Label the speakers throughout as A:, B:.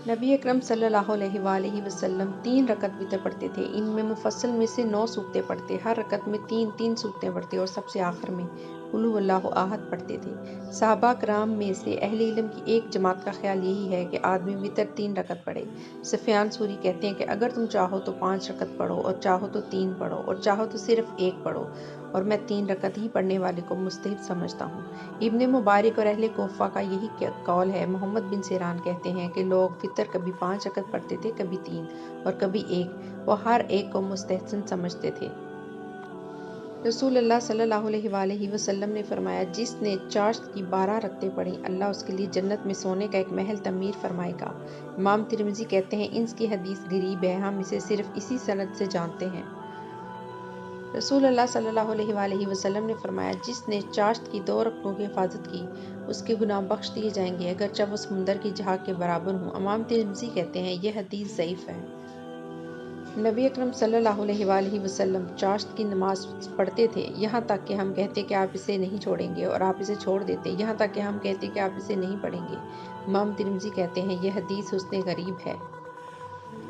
A: नबी अकरम सल्लल्लाहु अलैहि वसल्लम 3 रकत वितर पढ़ते थे। इनमें मुफस्सल में से 9 सूक्तें पढ़ते, हर रकत में 3-3 सूक्तें पढ़ते और सबसे आखिर में कुल हुवल्लाहु अहद पढ़ते थे। सहाबा कराम में से अहले इल्म की एक जमात का ख्याल यही है कि आदमी वितर 3 रकत पढ़े। सुफियान सूरी कहते हैं कि अगर तुम चाहो तो 5 रकत पढ़ो और चाहो तो 3 पढ़ो और चाहो तो सिर्फ 1 पढ़ो, और मैं 3 रकत ही पढ़ने वाले को मुस्तहिब समझता हूँ। इब्ने मुबारक और अहले कोफा का यही कौल है। मोहम्मद बिन सिरान कहते हैं कि लोग फितर कभी 5 रकत पढ़ते थे, कभी 3 और कभी 1। वो हर एक को मुस्तहसन समझते थे। रसूलुल्लाह सल्लल्लाहु अलैहि वसल्लम ने फरमाया, जिसने चाश्त की 12 रकतें पढ़ी, अल्लाह उसके लिए जन्नत में सोने का एक महल तमीर फरमाएगा। इमाम तिरमिज़ी कहते हैं, इसकी हदीस गरीब है, हम इसे सिर्फ इसी सनद से जानते हैं। रसूलुल्लाह सल्लल्लाहु अलैहि वसल्लम ने फरमाया, जिसने चाश्त की 2 रकतों की हिफाजत की, उसके गुनाह बख्श दिए जाएंगे, अगरचे वो समुंदर की झाग के बराबर हों। इमाम तिरमिज़ी कहते हैं, यह हदीस ज़ईफ़ है। नबी अकरम सल्लल्लाहु अलैहि वसल्लम चाश्त की नमाज पढ़ते थे, यहाँ तक कि हम कहते कि आप इसे नहीं छोड़ेंगे, और आप इसे छोड़ देते, यहाँ तक कि हम कहते कि आप इसे नहीं पढ़ेंगे। इमाम तिरमिज़ी कहते हैं, यह हदीस हुस्न गरीब है।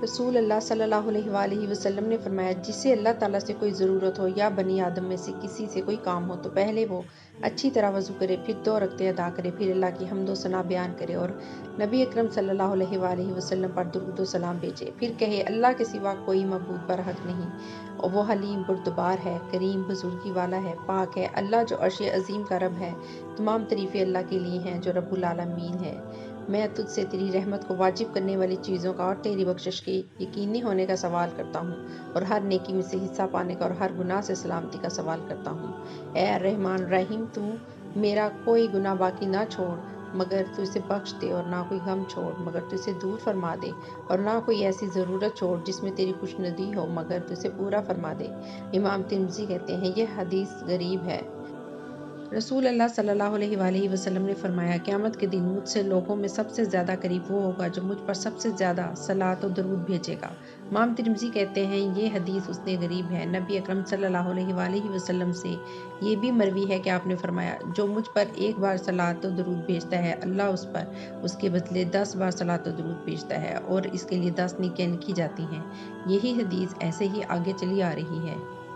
A: रसूल अल्लाह सल्लल्लाहु अलैहि वसल्लम ने फरमाया, जिसे अल्लाह ताला से कोई ज़रूरत हो या बनी आदम में से किसी से कोई काम हो, तो पहले वो अच्छी तरह वज़ू करे, फिर 2 रकतें अदा करे, फिर अल्लाह की हम्द व सना बयान करे और नबी अकरम सल्लल्लाहु अलैहि वसल्लम पर दुरूद व सलाम भेजे। फिर कहे, अल्लाह के सिवा कोई मबूद पर हक नहीं, और वो हलीम बुरदबार है, करीम बुजुर्गी वाला है, पाक है। अल्लाह जो अर्श अज़ीम का रब है, तमाम तरीफ़ें अल्लाह के लिए हैं जो रब्बुल आलमीन है। मैं तुझसे तेरी रहमत को वाजिब करने वाली चीज़ों का और तेरी बख्शिश के यकीनी होने का सवाल करता हूँ, और हर नेकी में से हिस्सा पाने का और हर गुनाह से सलामती का सवाल करता हूँ। ऐ रहमान रहीम, तू मेरा कोई गुनाह बाकी ना छोड़ मगर तू इसे बख्श दे, और ना कोई गम छोड़ मगर तू इसे दूर फरमा दे, और ना कोई ऐसी ज़रूरत छोड़ जिसमें तेरी खुशनुदी हो मगर तू इसे पूरा फरमा दे। इमाम तिरमिज़ी कहते हैं, यह हदीस गरीब है। रसूल अल्लाह सल्लल्लाहु अलैहि वसल्लम ने फरमाया, क़यामत के दिन मुझसे लोगों में सबसे ज़्यादा करीब वो होगा जो मुझ पर सबसे ज़्यादा सलात और दरूद भेजेगा। इमाम तिरमिज़ी कहते हैं, ये हदीस उसने गरीब है। नबी अकरम सल्लल्लाहु अलैहि वसल्लम से ये भी मरवी है कि आपने फरमाया, जो मुझ पर एक बार सलात और दरूद भेजता है, अल्लाह उस पर उसके बदले 10 बार सलात और दरूद भेजता है, और इसके लिए 10 नेकियां लिखी जाती हैं। यही हदीस ऐसे ही आगे चली आ रही है।